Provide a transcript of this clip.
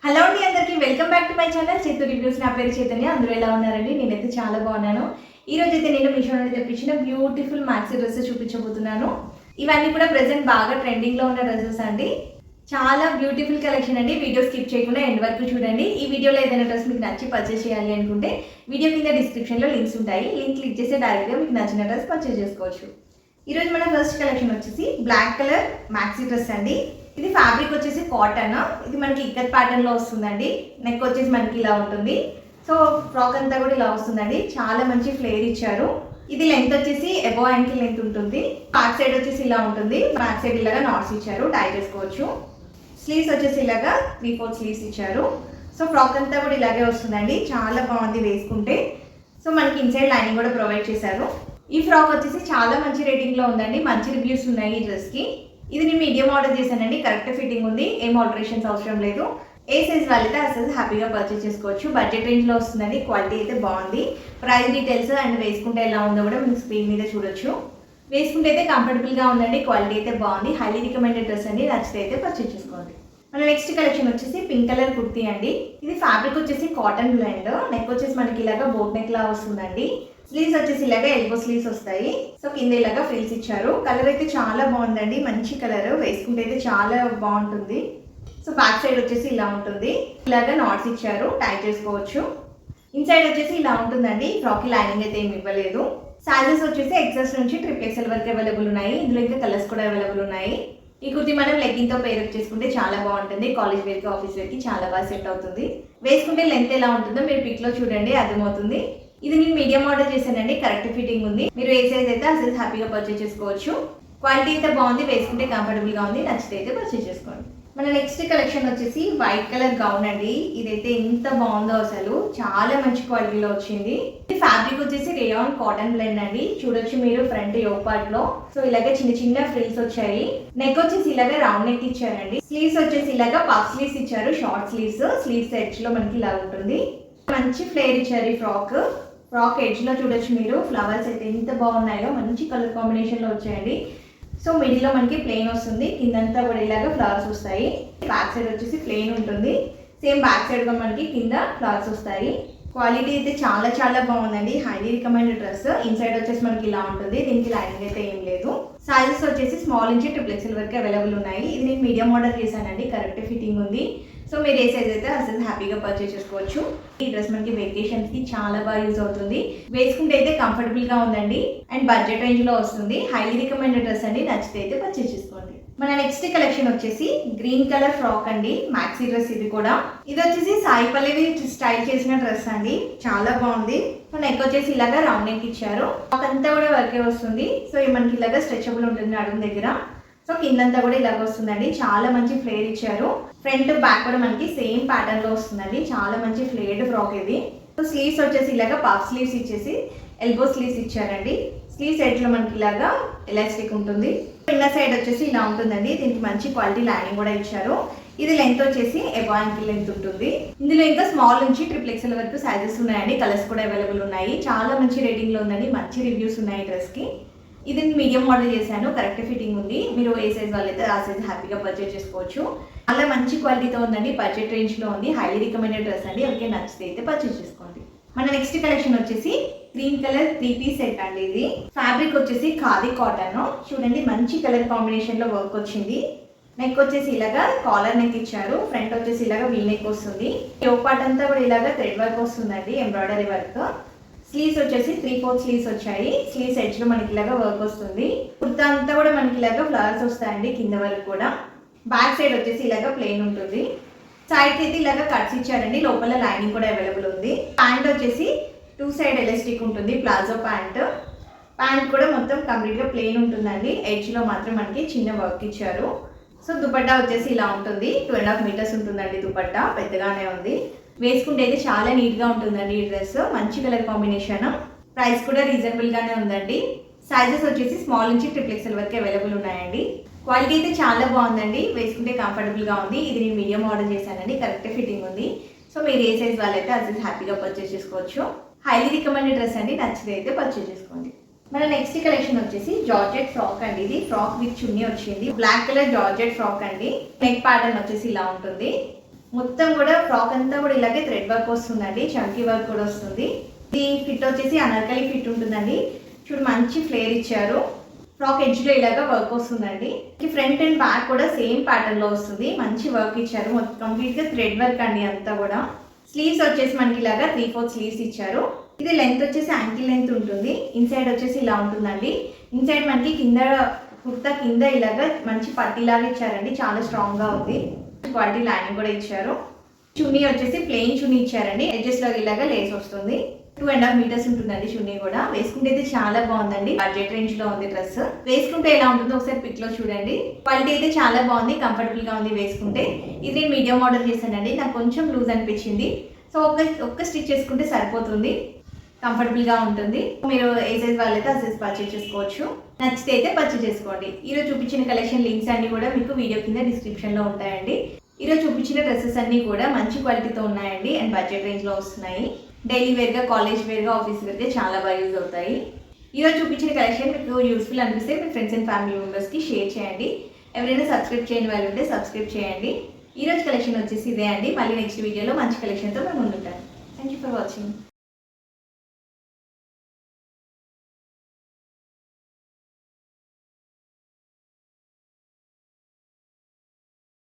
Hello అండి, అందరికీ welcome back to my channel చేతు రివ్యూస్. నా పేరు చైతన్య. అందరూ ఎలా ఉన్నారండి? నేనైతే చాలా బాగున్నాను. ఈ రోజు అయితే నేను మీషో నుండి తెప్పించిన బ్యూటిఫుల్ మ్యాక్సీ డ్రెస్సెస్ చూపించబోతున్నాను. ఇవన్నీ కూడా ప్రెసెంట్ బాగా ట్రెండింగ్లో ఉన్న డ్రెస్సెస్ అండి. చాలా బ్యూటిఫుల్ కలెక్షన్ అండి. వీడియో స్కిప్ చేయకుండా ఎండ్ వరకు చూడండి. ఈ వీడియోలో ఏదైనా డ్రెస్ మీకు నచ్చి పర్చేస్ చేయాలి అనుకుంటే వీడియో కింద డిస్క్రిప్షన్లో లింక్స్ ఉంటాయి. లింక్ క్లిక్ చేస్తే డైరెక్ట్గా మీకు నచ్చిన డ్రెస్ పర్చేస్ చేసుకోవచ్చు. ఈరోజు మన ఫస్ట్ కలెక్షన్ వచ్చేసి బ్లాక్ కలర్ మ్యాక్సీ డ్రెస్ అండి. ఇది ఫ్యాబ్రిక్ వచ్చేసి కాటన్. ఇది మనకి ఇక్కత్ ప్యాటర్న్ లో వస్తుందండి. నెక్ వచ్చేసి మనకి ఇలా ఉంటుంది. సో ఫ్రాక్ అంతా కూడా ఇలా వస్తుందండి. చాలా మంచి ఫ్లేర్ ఇచ్చారు. ఇది లెంత్ వచ్చేసి అబో యాంకిల్ లెంత్ ఉంటుంది. బ్యాక్ సైడ్ వచ్చేసి ఇలా ఉంటుంది. బ్యాక్ సైడ్ ఇలాగా నాట్స్ ఇచ్చారు, టై చేసుకోవచ్చు. స్లీవ్స్ వచ్చేసి ఇలాగా 3/4 స్లీవ్స్ ఇచ్చారు. సో ఫ్రాక్ అంతా కూడా ఇలాగే వస్తుందండి. చాలా బాగుంది వేసుకుంటే. సో మనకి ఇన్సైడ్ లైనింగ్ కూడా ప్రొవైడ్ చేశారు. ఈ ఫ్రాక్ వచ్చేసి చాలా మంచి రేటింగ్ లో ఉందండి. మంచి రివ్యూస్ ఉన్నాయి ఈ డ్రెస్ కి. ఇది నేను మీడియం ఆర్డర్ చేశానండి. కరెక్ట్ ఫిట్టింగ్ ఉంది. ఏం ఆల్టరేషన్స్ అవసరం లేదు. ఏ సైజ్ వాళ్ళైతే ఆ సైజ్ హ్యాపీగా పర్చేస్ చేసుకోవచ్చు. బడ్జెట్ రేంజ్లో వస్తుందండి. క్వాలిటీ అయితే బాగుంది. ప్రైస్ డీటెయిల్స్ అండ్ వేసుకుంటే ఎలా ఉందో కూడా మీకు స్క్రీన్ మీద చూడొచ్చు. వేసుకుంటే అయితే కంఫర్టబుల్గా ఉందండి. క్వాలిటీ అయితే బాగుంది. హైలీ రికమెండెడ్ డ్రెస్ అండి. నచ్చితే అయితే పర్చేస్ చేసుకోండి. మన నెక్స్ట్ కలెక్షన్ వచ్చేసి పింక్ కలర్ కుర్తీ అండి. ఇది ఫ్యాబ్రిక్ వచ్చేసి కాటన్ బ్లెండ్. నెక్ వచ్చేసి మనకి ఇలాగా బోట్ నెక్ లా వస్తుందండి. స్లీవ్స్ వచ్చేసి ఇలాగా ఎల్బో స్లీవ్స్ వస్తాయి. సో కింద ఇలాగా ఫ్రిల్స్ ఇచ్చారు. కలర్ అయితే చాలా బాగుందండి. మంచి కలర్. వేసుకుంటే అయితే చాలా బాగుంటుంది. సో బ్యాక్ సైడ్ వచ్చేసి ఇలా ఉంటుంది. ఇలాగా నాట్స్ ఇచ్చారు, టై చేసుకోవచ్చు. ఇన్సైడ్ వచ్చేసి ఇలా ఉంటుందండి. ఫ్రాక్ లైనింగ్ అయితే ఏమి ఇవ్వలేదు. సైజెస్ వచ్చేసి ఎక్సెస్ నుంచి XXL వరకు అవైలబుల్ ఉన్నాయి. ఇందులో ఇంకా కలర్స్ కూడా అవైలబుల్ ఉన్నాయి. ఈ కుర్తీ మనం లెగ్గింగ్ తో పేరప్ చేసుకుంటే చాలా బాగుంటుంది. కాలేజ్ వేర్ కి, ఆఫీస్ వేర్ కి చాలా బాగా సెట్ అవుతుంది. వేసుకుంటే లెంత్ ఎలా ఉంటుందో మీరు పిక్ లో చూడండి, అర్థమవుతుంది. ఇది నేను మీడియం ఆర్డర్ చేశానండి. కరెక్ట్ ఫిట్టింగ్ ఉంది. మీరు ఏ సైజ్ అయితే ఆ సైజ్ హ్యాపీగా పర్చేస్ చేసుకోవచ్చు. క్వాలిటీ అయితే బాగుంది. వేసుకుంటే కంఫర్టబుల్ గా ఉంది. నచ్చితే అయితే పర్చేస్ చేసుకోండి. మన నెక్స్ట్ కలెక్షన్ వచ్చేసి వైట్ కలర్ గౌన్ అండి. ఇదైతే ఎంత బాగుందో అసలు. చాలా మంచి క్వాలిటీలో వచ్చింది. ఈ ఫ్యాబ్రిక్ వచ్చేసి రేయాన్ కాటన్ బ్లెండ్ అండి. చూడొచ్చు మీరు ఫ్రంట్ యోక్ పార్ట్ లో. సో ఇలాగే చిన్న చిన్న ఫ్రిల్స్ వచ్చాయి. నెక్ వచ్చేసి ఇలాగే రౌండ్ నెక్ ఇచ్చారండి. స్లీవ్స్ వచ్చేసి ఇలాగా పఫ్ స్లీవ్స్ ఇచ్చారు. Short sleeves. స్లీవ్స్ ఎడ్జ్ లో మనకి ఇలా ఉంటుంది. మంచి ఫ్లేర్ ఇచ్చారు ఈ ఫ్రాక్ ఎడ్జ్ లో చూడొచ్చు మీరు. ఫ్లవర్స్ అయితే ఎంత బాగున్నాయో. మంచి కలర్ కాంబినేషన్ లో వచ్చాయండి. సో మిడిల్ లో మనకి ప్లెయిన్ వస్తుంది. కిందంతా కూడా ఇలాగా ఫ్లవర్స్ వస్తాయి. బ్యాక్ సైడ్ వచ్చేసి ప్లెయిన్ ఉంటుంది. సేమ్ బ్యాక్ సైడ్ గా మనకి కింద ఫ్లవర్స్ వస్తాయి. క్వాలిటీ అయితే చాలా చాలా బాగుందండి. Highly recommended dress. ఇన్సైడ్ వచ్చేసి మనకి ఇలా ఉంటుంది. దీనికి లైనింగ్ అయితే ఏం లేదు. సైజెస్ వచ్చేసి స్మాల్ నుంచి XXL వరకు అవైలబుల్ ఉన్నాయి. ఇది నేను మీడియం ఆర్డర్ చేశానండి. కరెక్ట్ ఫిట్టింగ్ ఉంది. సో మీరు ఏ సైజ్ అయితే ఆ సైజ్ హ్యాపీగా పర్చేస్ చేసుకోవచ్చు. ఈ డ్రెస్ మనకి వెకేషన్స్ కి చాలా బాగా యూజ్ అవుతుంది. వేసుకుంటే అయితే కంఫర్టబుల్ గా ఉందండి. అండ్ బడ్జెట్ రేంజ్ లో వస్తుంది. హైలీ రికమెండెడ్ డ్రెస్ అండి. నచ్చితే అయితే పర్చేస్ చేసుకోండి. మన నెక్స్ట్ కలెక్షన్ వచ్చేసి గ్రీన్ కలర్ ఫ్రాక్ అండి. మ్యాక్సీ డ్రెస్ ఇది కూడా. ఇది వచ్చేసి సాయి పల్లవి స్టైల్ చేసిన డ్రెస్ అండి. చాలా బాగుంది. నెక్ వచ్చేసి ఇలాగా రౌండ్ నెక్ ఇచ్చారు. ఫ్రాక్ అంతా కూడా వర్కే వస్తుంది. సో మనకి ఇలాగా స్ట్రెచబుల్ ఉంటుంది నడుము దగ్గర. సో కిందంతా కూడా ఇలాగ వస్తుందండి. చాలా మంచి ఫ్లేర్ ఇచ్చారు. ఫ్రంట్ బ్యాక్ కూడా మనకి సేమ్ ప్యాటర్న్ లో వస్తుందండి. చాలా మంచి ఫ్లేర్డ్ ఫ్రాక్ ఇది. సో స్లీవ్స్ వచ్చేసి ఇలాగా పఫ్ స్లీవ్స్ ఇచ్చేసి ఎల్బో స్లీవ్స్ ఇచ్చారండి. స్లీవ్స్ సైడ్ లో మనకి ఇలాగా ఎలాస్టిక్ ఉంటుంది. ఇన్నర్ సైడ్ వచ్చేసి ఇలా ఉంటుందండి. దీనికి మంచి క్వాలిటీ లైనింగ్ కూడా ఇచ్చారు. ఇది లెంత్ వచ్చేసి అబో యాంకిల్ లెంత్ ఉంటుంది. ఇందులో ఇంకా స్మాల్ నుంచి XXL వరకు సైజెస్ ఉన్నాయండి. కలర్స్ కూడా అవైలబుల్ ఉన్నాయి. చాలా మంచి రేటింగ్ లో ఉందండి. మంచి రివ్యూస్ ఉన్నాయి డ్రెస్ కి. ఇది మీడియం ఆర్డర్ చేశాను. కరెక్ట్ ఫిట్టింగ్ ఉంది. మీరు ఏ సైజ్ వాళ్ళైతే ఆ సైజ్ హ్యాపీగా పర్చేస్ చేసుకోవచ్చు. చాలా మంచి క్వాలిటీతో ఉందండి. బడ్జెట్ రేంజ్ లో ఉంది. హైలీ రికమెండెడ్ డ్రెస్ అండి. ఎవరికైనా నచ్చితే అయితే పర్చేస్ చేసుకోండి. మన నెక్స్ట్ కలెక్షన్ వచ్చేసి గ్రీన్ కలర్ 3-piece సెట్ అండి. ఇది ఫ్యాబ్రిక్ వచ్చేసి ఖాదీ కాటన్. చూడండి మంచి కలర్ కాంబినేషన్ లో వర్క్ వచ్చింది. నెక్ వచ్చేసి ఇలాగా కాలర్ నెక్ ఇచ్చారు. ఫ్రంట్ వచ్చేసి ఇలాగా వీ నెక్ వస్తుంది. యోక్ పార్ట్ అంతా కూడా ఇలాగా థ్రెడ్ వర్క్ వస్తుందండి. Embroidery work. స్లీవ్స్ వచ్చేసి 3/4 స్లీవ్స్ వచ్చాయి. స్లీవ్స్ ఎడ్జ్ లో మనకి ఇలాగా వర్క్ వస్తుంది. కుర్తా అంతా కూడా మనకి ఇలాగా ఫ్లవర్స్ వస్తాయండి కింద వరకు కూడా. బ్యాక్ సైడ్ వచ్చేసి ఇలాగా ప్లెయిన్ ఉంటుంది. సైడ్ అయితే ఇలాగా కట్స్ ఇచ్చారండి. లోపల లైనింగ్ కూడా అవైలబుల్ ఉంది. ప్యాంట్ వచ్చేసి 2 సైడ్ ఎలాస్టిక్ ఉంటుంది. Palazzo pant. ప్యాంట్ కూడా మొత్తం కంప్లీట్ గా ప్లెయిన్ ఉంటుందండి. ఎడ్జ్ లో మాత్రం మనకి చిన్న వర్క్ ఇచ్చారు. సో దుపట్టా వచ్చేసి ఇలా ఉంటుంది. 2.5 మీటర్స్ ఉంటుందండి దుపట్టా. పెద్దగానే ఉంది. వేసుకుంటే అయితే చాలా నీట్ గా ఉంటుందండి ఈ డ్రెస్. మంచి కలర్ కాంబినేషన్. ప్రైస్ కూడా రీజనబుల్ గానే ఉందండి. సైజెస్ వచ్చేసి స్మాల్ నుంచి XXL వరకు అవైలబుల్ ఉన్నాయండి. క్వాలిటీ అయితే చాలా బాగుందండి. వేసుకుంటే కంఫర్టబుల్ గా ఉంది. ఇది నేను మీడియం ఆర్డర్ చేశానండి. కరెక్ట్ ఫిట్టింగ్ ఉంది. సో మీరు ఏ సైజ్ వాళ్ళైతే ఆ సైజ్ హ్యాపీగా పర్చేస్ చేసుకోవచ్చు. హైలీ రికమెండెడ్ డ్రెస్ అండి. నచ్చితే అయితే పర్చేస్ చేసుకోండి. మన నెక్స్ట్ కలెక్షన్ వచ్చేసి జార్జెట్ ఫ్రాక్ అండి. ఇది ఫ్రాక్ విత్ చున్నీ వచ్చింది. బ్లాక్ కలర్ జార్జెట్ ఫ్రాక్ అండి. నెక్ ప్యాటర్న్ వచ్చేసి ఇలా ఉంటుంది. మొత్తం కూడా ఫ్రాక్ అంతా కూడా ఇలాగే థ్రెడ్ వర్క్ వస్తుందండి, చంకీ వర్క్ కూడా వస్తుంది. ఇది ఫిట్ వచ్చేసి అనార్కలి ఫిట్ ఉంటుందండి. చూడు మంచి ఫ్లేర్ ఇచ్చారు. ఫ్రాక్ ఎడ్జ్లో ఇలాగా వర్క్ వస్తుందండి. ఫ్రంట్ అండ్ బ్యాక్ కూడా సేమ్ ప్యాటర్న్లో వస్తుంది. మంచి వర్క్ ఇచ్చారు. మొత్తం కంప్లీట్గా థ్రెడ్ వర్క్ అండి అంతా కూడా. స్లీవ్స్ వచ్చేసి మనకి ఇలాగా 3/4 స్లీవ్స్ ఇచ్చారు. ఇది లెంత్ వచ్చేసి యాంకిల్ లెంత్ ఉంటుంది. ఇన్సైడ్ వచ్చేసి ఇలా ఉంటుందండి. ఇన్సైడ్ మనకి కింద కుర్తా కింద ఇలాగా మంచి పట్టీలాగా ఇచ్చారండి, చాలా స్ట్రాంగ్గా ఉంది. క్వాలిటీ లైనింగ్ కూడా ఇచ్చారు. చున్నీ వచ్చేసి ప్లెయిన్ చున్నీ ఇచ్చారండి. ఎడ్జెస్లో ఇలాగా లేస్ వస్తుంది. 2.5 మీటర్స్ ఉంటుందండి చున్నీ కూడా. వేసుకుంటే అయితే చాలా బాగుందండి. బడ్జెట్ రేంజ్ లో ఉంది డ్రెస్. వేసుకుంటే ఎలా ఉంటుందో ఒకసారి పిక్ లో చూడండి. క్వాలిటీ అయితే చాలా బాగుంది, కంఫర్టబుల్ గా ఉంది వేసుకుంటే. ఇది నేను మీడియం ఆర్డర్ చేశానండి, నాకు కొంచెం లూజ్ అనిపించింది. సో ఒక్క స్టిచ్ చేసుకుంటే సరిపోతుంది, కంఫర్టబుల్ గా ఉంటుంది. మీరు ఏ సైజ్ వాళ్ళైతే ఆ సైజ్ పర్చేజ్ చేసుకోవచ్చు. నచ్చితే అయితే పర్చేజ్ చేసుకోండి. ఈరోజు చూపించిన కలెక్షన్ లింక్స్ అన్ని కూడా మీకు వీడియో కింద డిస్క్రిప్షన్ లో ఉంటాయండి. ఈరోజు చూపించిన డ్రెస్సెస్ అన్ని కూడా మంచి క్వాలిటీతో ఉన్నాయండి అండ్ బడ్జెట్ రేంజ్ లో వస్తున్నాయి. డైలీ వేర్గా, కాలేజ్ వేర్గా, ఆఫీస్ వేర్గా చాలా బాగా యూజ్ అవుతాయి. ఈరోజు చూపించిన కలెక్షన్ మీకు యూస్ఫుల్ అనిపిస్తే మీ ఫ్రెండ్స్ అండ్ ఫ్యామిలీ మెంబర్స్కి షేర్ చేయండి. ఎవరైనా సబ్స్క్రైబ్ చేయని వాళ్ళు ఉంటే సబ్స్క్రైబ్ చేయండి. ఈరోజు కలెక్షన్ వచ్చేసి ఇదే అండి. మళ్ళీ నెక్స్ట్ వీడియోలో మంచి కలెక్షన్తో మేము ముందుంటాను. Thank you for watching.